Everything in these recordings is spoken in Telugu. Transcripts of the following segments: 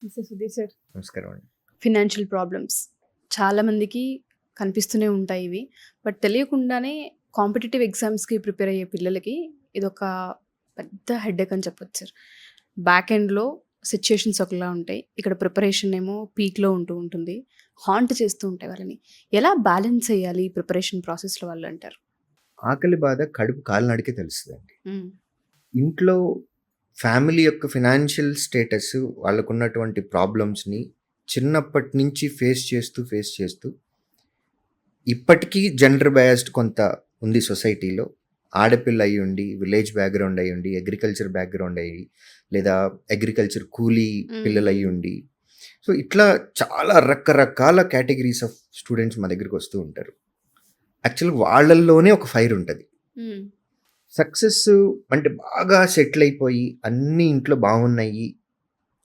మిస్టర్ సుధీర్ సార్, నమస్కారం అండి. ఫినాన్షియల్ ప్రాబ్లమ్స్ చాలామందికి కనిపిస్తూనే ఉంటాయి ఇవి. బట్ తెలియకుండానే కాంపిటీటివ్ ఎగ్జామ్స్‌కి ప్రిపేర్ అయ్యే పిల్లలకి ఇదొక పెద్ద హెడేక్ అని చెప్పొచ్చు సార్. బ్యాక్ ఎండ్‌లో సిట్యుయేషన్స్ ఒకలా ఉంటాయి. ఇక్కడ ప్రిపరేషన్ ఏమో పీక్‌లో ఉంటుంది. హాంట్ చేస్తూ ఉంటాయి వాళ్ళని. ఎలా బ్యాలెన్స్ చేయాలి ఈ ప్రిపరేషన్ ప్రాసెస్‌లో వాళ్ళు అంటారు? ఆకలి బాధ కడుపు కాలినడికే తెలుస్తదండి. హ్మ్. ఇంట్లో ఫ్యామిలీ యొక్క ఫినాన్షియల్ స్టేటస్, వాళ్ళకున్నటువంటి ప్రాబ్లమ్స్‌ని చిన్నప్పటి నుంచి ఫేస్ చేస్తూ ఇప్పటికీ జెండర్ బయాస్డ్ కొంత ఉంది సొసైటీలో. ఆడపిల్ల అయ్యుండి, విలేజ్ బ్యాక్‌గ్రౌండ్ అయ్యుండి, అగ్రికల్చర్ బ్యాక్‌గ్రౌండ్ అయ్యి, లేదా అగ్రికల్చర్ కూలీ పిల్లలయ్యుండి, సో ఇట్లా చాలా రకరకాల కేటగిరీస్ ఆఫ్ స్టూడెంట్స్ మా దగ్గరికి వస్తూ ఉంటారు. యాక్చువల్‌గా వాళ్ళల్లోనే ఒక ఫైర్ ఉంటది. హ్మ్. సక్సెస్ అంటే బాగా సెటిల్ అయిపోయి అన్నీ ఇంట్లో బాగున్నాయి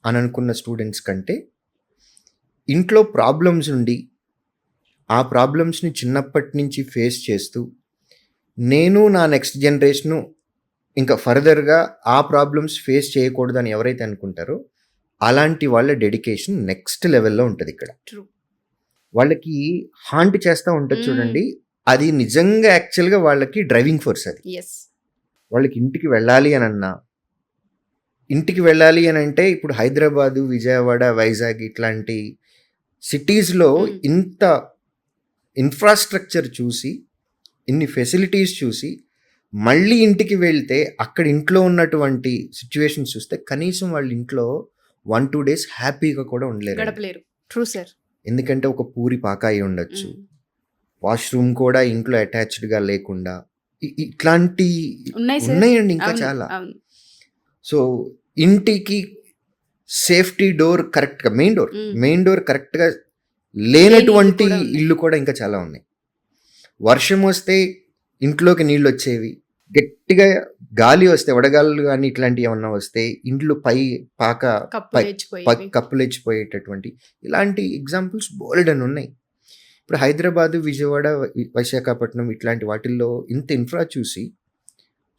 అని అనుకున్న స్టూడెంట్స్ కంటే, ఇంట్లో ప్రాబ్లమ్స్ ఉండి ఆ ప్రాబ్లమ్స్ని చిన్నప్పటి నుంచి ఫేస్ చేస్తూ, నేను నా నెక్స్ట్ జనరేషను ఇంకా ఫర్దర్గా ఆ ప్రాబ్లమ్స్ ఫేస్ చేయకూడదని ఎవరైతే అనుకుంటారో, అలాంటి వాళ్ళ డెడికేషన్ నెక్స్ట్ లెవెల్లో ఉంటుంది ఇక్కడ. ట్రూ. వాళ్ళకి హాంట్ చేస్తూ ఉంటుంది చూడండి, అది నిజంగా యాక్చువల్గా వాళ్ళకి డ్రైవింగ్ ఫోర్స్. అది యెస్. వాళ్ళకి ఇంటికి వెళ్ళాలి అని అన్నా, ఇంటికి వెళ్ళాలి అని అంటే ఇప్పుడు హైదరాబాదు, విజయవాడ, వైజాగ్ ఇట్లాంటి సిటీస్లో ఇంత ఇన్ఫ్రాస్ట్రక్చర్ చూసి, ఇన్ని ఫెసిలిటీస్ చూసి, మళ్ళీ ఇంటికి వెళ్తే అక్కడ ఇంట్లో ఉన్నటువంటి సిచ్యువేషన్స్ చూస్తే కనీసం వాళ్ళ ఇంట్లో 1-2 days హ్యాపీగా కూడా ఉండలేరు. గడపలేరు. True sir. ఎందుకంటే ఒక పూరి పాక అయి ఉండొచ్చు, వాష్రూమ్ కూడా ఇంట్లో అటాచ్డ్గా లేకుండా, ఇట్లాంటి ఉన్నాయి సార్. ఉన్నాయండి ఇంకా అవును. చాలా. అవును. సో ఇంటికి సేఫ్టీ డోర్ కరెక్ట్గా, మెయిన్ డోర్ కరెక్ట్గా లేనటువంటి లేని ఇల్లు కూడా ఉన్నాయి. ఇల్లు కూడా ఇంకా చాలా ఉన్నాయి. వర్షం వస్తే ఇంట్లోకి నీళ్ళు వచ్చేవి, గట్టిగా గాలి వస్తే, వడగాలు కానీ ఇట్లాంటివి ఏమన్నా వస్తే ఇంట్లో పై పాక కప్పులేచిపోయేటటువంటి ఇలాంటి ఎగ్జాంపుల్స్ బోల్డ్ అని ఉన్నాయి. ఇప్పుడు హైదరాబాదు, విజయవాడ, విశాఖపట్నం ఇట్లాంటి వాటిల్లో ఇంత ఇన్ఫ్రా చూసి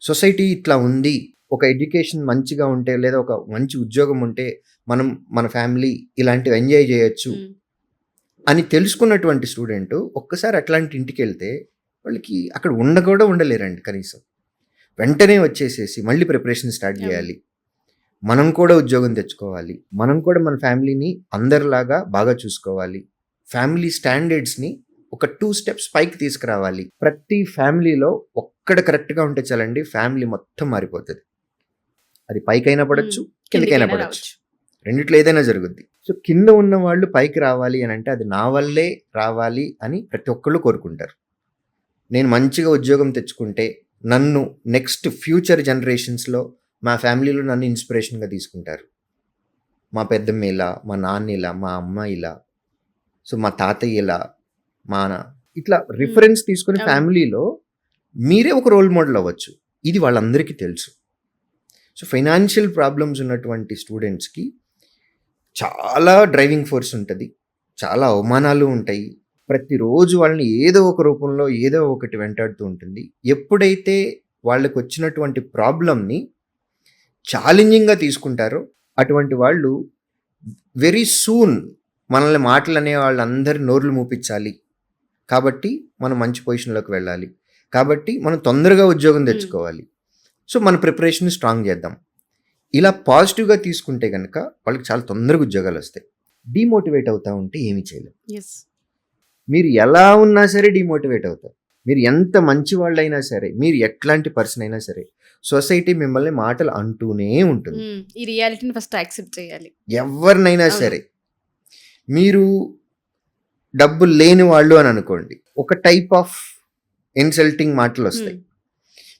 సొసైటీ ఇట్లా ఉంది, ఒక ఎడ్యుకేషన్ మంచిగా ఉంటే లేదా ఒక మంచి ఉద్యోగం ఉంటే మనం మన ఫ్యామిలీ ఇలాంటివి ఎంజాయ్ చేయొచ్చు అని తెలుసుకున్నటువంటి స్టూడెంట్ ఒక్కసారి అట్లాంటి ఇంటికి వెళ్తే వాళ్ళకి అక్కడ కూడా ఉండలేరండి. కనీసం వెంటనే వచ్చేసేసి మళ్ళీ ప్రిపరేషన్ స్టార్ట్ చేయాలి, మనం కూడా ఉద్యోగం తెచ్చుకోవాలి, మనం కూడా మన ఫ్యామిలీని అందరిలాగా బాగా చూసుకోవాలి, ఫ్యామిలీ స్టాండర్డ్స్ని ఒక 2 steps పైకి తీసుకురావాలి. ప్రతి ఫ్యామిలీలో ఒక్కడ కరెక్ట్గా ఉంటే చాలండి, ఫ్యామిలీ మొత్తం మారిపోతుంది. అది పైకైనా పడచ్చు, కిందకైనా పడచ్చు, రెండిట్లో ఏదైనా జరుగుద్ది. సో కింద ఉన్న వాళ్ళు పైకి రావాలి అని అంటే అది నా వల్లే రావాలి అని ప్రతి ఒక్కళ్ళు కోరుకుంటారు. నేను మంచిగా ఉద్యోగం తెచ్చుకుంటే నన్ను నెక్స్ట్ ఫ్యూచర్ జనరేషన్స్లో మా ఫ్యామిలీలో నన్ను ఇన్స్పిరేషన్గా తీసుకుంటారు. మా పెద్దమ్మ ఇలా, మా నాన్న ఇలా, మా అమ్మ ఇలా, సో మా తాతయ్య ఇలా, మా ఇట్లా రిఫరెన్స్ తీసుకుని ఫ్యామిలీలో మీరే ఒక రోల్ మోడల్ అవ్వచ్చు. ఇది వాళ్ళందరికీ తెలుసు. సో ఫైనాన్షియల్ ప్రాబ్లమ్స్ ఉన్నటువంటి స్టూడెంట్స్కి చాలా డ్రైవింగ్ ఫోర్స్ ఉంటుంది, చాలా అవమానాలు ఉంటాయి, ప్రతిరోజు వాళ్ళని ఏదో ఒక రూపంలో ఏదో ఒకటి వెంటాడుతూ ఉంటుంది. ఎప్పుడైతే వాళ్ళకు వచ్చినటువంటి ప్రాబ్లమ్ని ఛాలెంజింగ్గా తీసుకుంటారో అటువంటి వాళ్ళు వెరీ సూన్ మనల్ని మాటలు అనే వాళ్ళందరి నోర్లు మూపించాలి, కాబట్టి మనం మంచి పొజిషన్లోకి వెళ్ళాలి, కాబట్టి మనం తొందరగా ఉద్యోగం తెచ్చుకోవాలి, సో మన ప్రిపరేషన్ స్ట్రాంగ్ చేద్దాం, ఇలా పాజిటివ్గా తీసుకుంటే కనుక వాళ్ళకి చాలా తొందరగా ఉద్యోగాలు వస్తాయి. డిమోటివేట్ అవుతూ ఉంటే ఏమీ చేయలేం. మీరు ఎలా ఉన్నా సరే డిమోటివేట్ అవుతారు. మీరు ఎంత మంచి వాళ్ళైనా సరే, మీరు ఎట్లాంటి పర్సన్ అయినా సరే, సొసైటీ మిమ్మల్ని మాటలు అంటూనే ఉంటుంది. ఈ రియాలిటీని ఫస్ట్ యాక్సెప్ట్ చేయాలి. ఎవరినైనా సరే, మీరు డబ్బులు లేని వాళ్ళు అని అనుకోండి, ఒక టైప్ ఆఫ్ ఇన్సల్టింగ్ మాటలు వస్తాయి.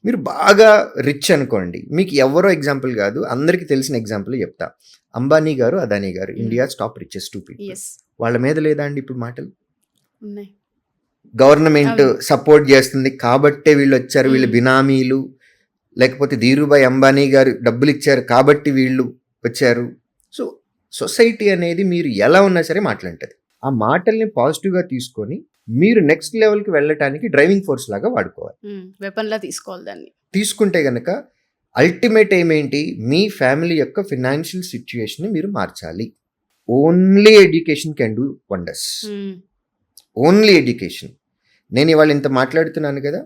మీరు బాగా రిచ్ అనుకోండి, మీకు ఎవరో ఎగ్జాంపుల్ కాదు, అందరికీ తెలిసిన ఎగ్జాంపుల్ చెప్తా. అంబానీ గారు, అదానీ గారు, ఇండియాస్ టాప్ రిచెస్ట్ 2 people. వాళ్ళ మీద లేదా అండి ఇప్పుడు మాటలు? గవర్నమెంట్ సపోర్ట్ చేస్తుంది కాబట్టే వీళ్ళు వచ్చారు, వీళ్ళు బినామీలు, లేకపోతే ధీరుభాయ్ అంబానీ గారు డబ్బులు ఇచ్చారు కాబట్టి వీళ్ళు వచ్చారు. సో సొసైటీ అనేది మీరు ఎలా ఉన్నా సరే మాట్లాడుతుంది. ఆ మాటల్ని పాజిటివ్గా తీసుకొని మీరు నెక్స్ట్ లెవెల్కి వెళ్ళటానికి డ్రైవింగ్ ఫోర్స్ లాగా వాడుకోవాలి, వెపన్లా తీసుకోవాలి దాన్ని. తీసుకుంటే కనుక అల్టిమేట్ ఏమేంటి, మీ ఫ్యామిలీ యొక్క ఫినాన్షియల్ సిచ్యువేషన్ మీరు మార్చాలి. Only education can do wonders. Only education. నేను ఇవాళ ఇంత మాట్లాడుతున్నాను కదా,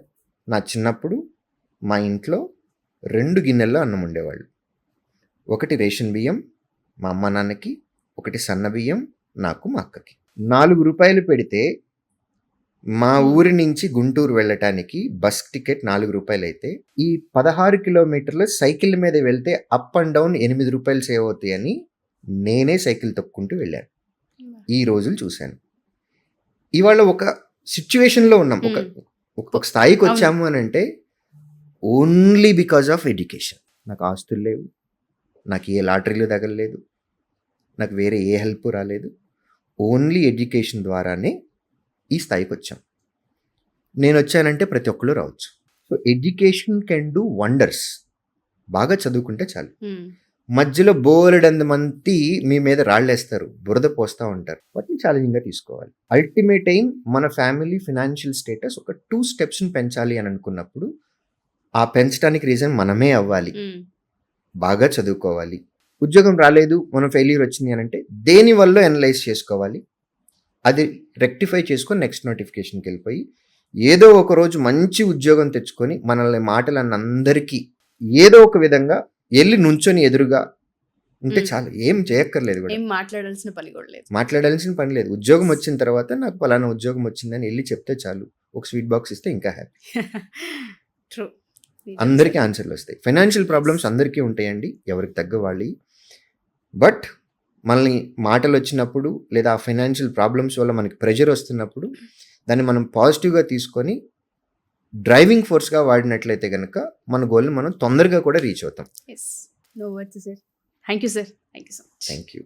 నా చిన్నప్పుడు మా ఇంట్లో 2 గిన్నెల్లో అన్నం ఉండేవాళ్ళు. ఒకటి రేషన్ బియ్యం మా అమ్మ నాన్నకి, ఒకటి సన్న బియ్యం నాకు మా అక్కకి. 4 రూపాయలు పెడితే మా ఊరి నుంచి గుంటూరు వెళ్ళటానికి బస్ టికెట్ 4 రూపాయలు అయితే, ఈ 16 కిలోమీటర్లు సైకిల్ మీద వెళ్తే అప్ అండ్ డౌన్ 8 రూపాయలు సేవ్ అవుతాయని నేనే సైకిల్ తొక్కుంటూ వెళ్ళాను. ఈ రోజులు చూశాను. ఇవాళ ఒక సిచ్యువేషన్లో ఉన్నాం, ఒక స్థాయికి వచ్చాము అని అంటే ఓన్లీ బికాజ్ ఆఫ్ ఎడ్యుకేషన్. నాకు ఆస్తులు లేవు, నాకు ఏ లాటరీలు తగలలేదు, నాకు వేరే ఏ హెల్ప్ రాలేదు. ఓన్లీ ఎడ్యుకేషన్ ద్వారానే ఈ స్థాయికి వచ్చాం. నేను వచ్చానంటే ప్రతి ఒక్కరు రావచ్చు. So education can do wonders. బాగా చదువుకుంటే చాలు. మధ్యలో బోలెడంత మంది మీ మీద రాళ్ళేస్తారు, బురద పోస్తూ ఉంటారు. వాటిని ఛాలెంజింగ్గా తీసుకోవాలి. అల్టిమేట్ ఎయిమ్ మన ఫ్యామిలీ ఫినాన్షియల్ స్టేటస్ ఒక 2 స్టెప్స్ని పెంచాలి అని అనుకున్నప్పుడు ఆ పెంచడానికి రీజన్ మనమే అవ్వాలి. బాగా చదువుకోవాలి. ఉద్యోగం రాలేదు, మనం ఫెయిల్యూర్ వచ్చింది అని అంటే దేని వల్ల అనలైజ్ చేసుకోవాలి, అది రెక్టిఫై చేసుకొని నెక్స్ట్ నోటిఫికేషన్కి వెళ్ళిపోయి ఏదో ఒక రోజు మంచి ఉద్యోగం తెచ్చుకొని మనల్ని మాటలన్న అందరికీ ఏదో ఒక విధంగా వెళ్ళి నుంచొని ఎదురుగా ఉంటే చాలు. ఏం చేయక్కర్లేదు కూడా, మాట్లాడాల్సిన పని లేదు. ఉద్యోగం వచ్చిన తర్వాత నాకు పలానా ఉద్యోగం వచ్చిందని వెళ్ళి చెప్తే చాలు. ఒక స్వీట్ బాక్స్ ఇస్తే ఇంకా హ్యాపీ. అందరికీ ఆన్సర్లు వస్తాయి. ఫైనాన్షియల్ ప్రాబ్లమ్స్ అందరికీ ఉంటాయండి, ఎవరికి తగ్గ వాళ్ళు. బట్ మనల్ని మాటలు వచ్చినప్పుడు లేదా ఆ ఫైనాన్షియల్ ప్రాబ్లమ్స్ వల్ల మనకి ప్రెషర్ వస్తున్నప్పుడు దాన్ని మనం పాజిటివ్గా తీసుకొని డ్రైవింగ్ ఫోర్స్గా వాడినట్లయితే కనుక మన గోల్ని మనం తొందరగా కూడా రీచ్ అవుతాం. Yes. No words, sir. Thank you, sir. Thank you so much. Thank you.